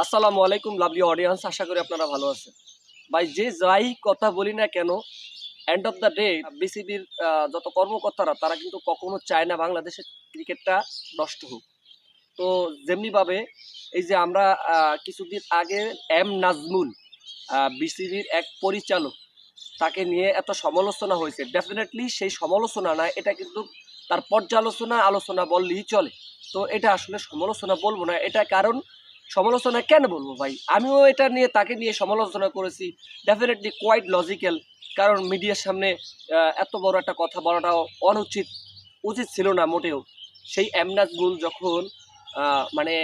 আসসালামু আলাইকুম lovely audience, আশা করি আপনারা ভালো আছেন। ভাই যে যাই কথা বলি না কেন, এন্ড অফ দ্য ডে বিসিবির যত কর্মকর্তারা তারা কিন্তু কখনো চায় না বাংলাদেশের ক্রিকেটটা নষ্ট হোক। তো যেমনিভাবে এই যে আমরা কিছুদিন আগে নাজমুল বিসিবির এক পরিচালক, তাকে নিয়ে এত সমালোচনা হয়েছে। ডেফিনেটলি সেই সমালোচনা না, এটা কিন্তু তার পর্যালোচনা আলোচনা বললেই চলে। তো এটা আসলে সমালোচনা বলবো না, এটা কারণ সমালোচনা কেন বলবো ভাই, আমিও এটা নিয়ে তাকে নিয়ে সমালোচনা করেছি। ডেফিনেটলি কোয়াইট লজিক্যাল, কারণ মিডিয়ার সামনে এত বড় একটা কথা বলাটাও উচিত ছিল না মোটেও। সেই নাজমুল যখন মানে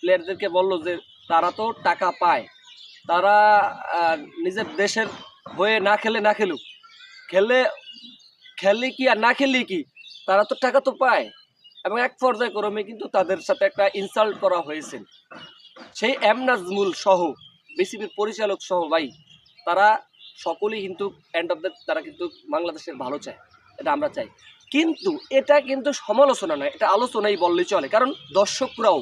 প্লেয়ারদেরকে বললো যে তারা তো টাকা পায়, তারা নিজের দেশের হয়ে না খেলুক, খেললে খেললে কি আর না খেললে কি, তারা তো টাকা তো পায়। এবং এক পর্যায়ক্রমে কিন্তু তাদের সাথে একটা ইনসাল্ট করা হয়েছে। সেই নাজমুল সহ বিসিবির পরিচালক সহ ভাই, তারা সকলেই কিন্তু এন্ড অফ দ্য তারা কিন্তু বাংলাদেশের ভালো চায়, এটা আমরা চাই। কিন্তু এটা কিন্তু সমালোচনা নয়, এটা আলোচনাই বললেই চলে। কারণ দর্শকরাও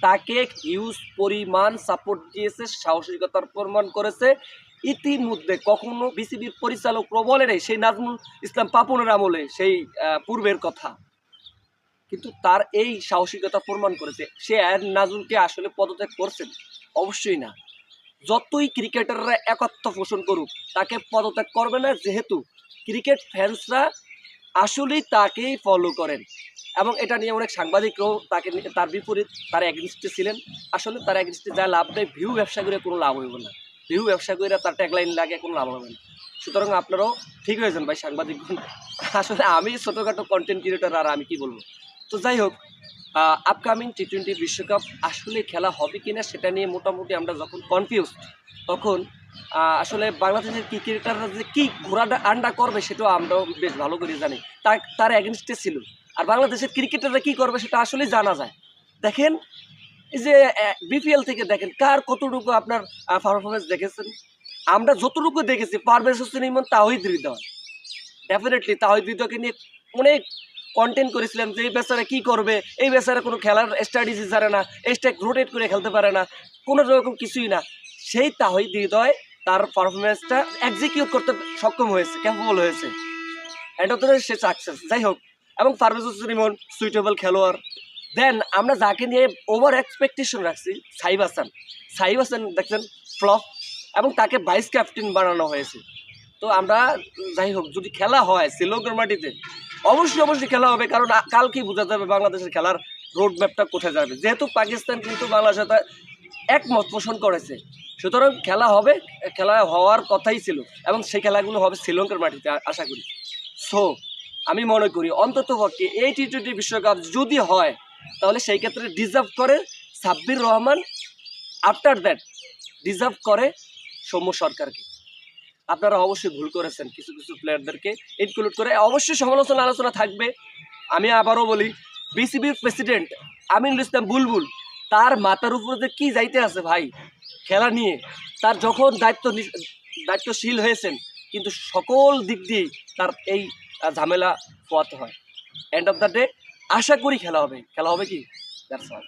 তাকে হিউজ পরিমাণ সাপোর্ট দিয়েছে, সাহসিকতার প্রমাণ করেছে। ইতিমধ্যে কখনো বিসিবির পরিচালকরা বলে নাই সেই নাজমুল ইসলাম পাপনের আমলে, সেই পূর্বের কথা, কিন্তু তার এই সাহসিকতা প্রমাণ করেছে। সে নাজমুলকে আসলে পদত্যাগ করছেন? অবশ্যই না। যতই ক্রিকেটাররা একত্ব পোষণ করুক, তাকে পদত্যাগ করবে না, যেহেতু ক্রিকেট ফ্যান্সরা আসলেই তাকেই ফলো করেন। এবং এটা নিয়ে অনেক সাংবাদিকরাও তার বিপরীত, তার এগেনস্টে ছিলেন। আসলে তার এগেনস্টে যা লাভ নেই, ভিউ ব্যবসা করে কোনো লাভ হইব না। ভিউ ব্যবসা করে তার ট্যাগলাইন লাগে কোনো লাভ হবে না। সুতরাং আপনারাও ঠিক হয়েছেন ভাই সাংবাদিকগণ। আসলে আমি ছোটোখাটো কন্টেন্ট ক্রিয়েটার, আর আমি কি বলবো। তো যাই হোক, আপকামিং টি-20 বিশ্বকাপ আসলে খেলা হবে কিনা সেটা নিয়ে মোটামুটি আমরা যখন কনফিউজ, তখন আসলে বাংলাদেশের ক্রিকেটাররা যে কী ঘোড়াটা আন্ডা করবে সেটাও আমরাও বেশ ভালো করে জানি। তার এগেনস্টে ছিল। আর বাংলাদেশের ক্রিকেটাররা কী করবে সেটা আসলেই জানা যায়। দেখেন, এই যে বিপিএল থেকে দেখেন কার কতটুকু আপনার পারফরমেন্স দেখেছেন। আমরা যতটুকু দেখেছি, পারভেজ হোসেন ইমন, তাওহিদ হৃদয়, ডেফিনেটলি তাওহিদ হৃদয়কে নিয়ে অনেক কন্টেন্ট করেছিলাম যে এই বেচারা কী করবে, এই বেচারা কোনো খেলার স্ট্র্যাটেজি জানে না, স্ট্যাক রোটেট করে খেলতে পারে না, কোনো রকম কিছুই না। সেই তাওহিদ হৃদয় তার পারফরমেন্সটা এক্সিকিউট করতে সক্ষম হয়েছে, ক্যাপেবল হয়েছে, end of the day say success. যাই হোক, এবং পারভেজ হোসেন ইমন সুইটেবল খেলোয়াড়। দেন আমরা যাকে নিয়ে ওভার এক্সপেকটেশন রাখছি, সাইফ হাসান দেখছেন ফ্লপ, এবং তাকে ভাইস ক্যাপ্টেন বানানো হয়েছে। তো আমরা যাই হোক, যদি খেলা হয় শ্রীলঙ্কার মাটিতে, অবশ্যই খেলা হবে। কারণ কালকেই বোঝা যাবে বাংলাদেশের খেলার রোড ম্যাপটা কোথায় যাবে, যেহেতু পাকিস্তান কিন্তু বাংলাদেশের সাথে একমত পোষণ করেছে। সুতরাং খেলা হবে, খেলা হওয়ার কথাই ছিল, এবং সেই খেলাগুলো হবে শ্রীলঙ্কার মাটিতে আশা করি। সো আমি মনে করি অন্ততপক্ষে এই টি-20 বিশ্বকাপ যদি হয়, তাহলে সেই ক্ষেত্রে ডিজার্ভ করে Sabbir Rahman, after that deserve করে সৌম্য সরকারকে। আপনারা অবশ্যই ভুল করেছেন কিছু প্লেয়ারদেরকে ইনক্লুড করে। অবশ্যই সমালোচনা আলোচনা থাকবে। আমি আবারও বলি, বিসিবির প্রেসিডেন্ট আমিনুল ইসলাম বুলবুল, তার মাথার উপরে যে কী যাইতে আছে ভাই খেলা নিয়ে, তার যখন দায়িত্বশীল হয়েছেন, কিন্তু সকল দিক দিয়েই তার এই ঝামেলা পোয়াতে হয়। এন্ড অফ দ্য ডে আশা করি খেলা হবে কি, দ্যাটস অল।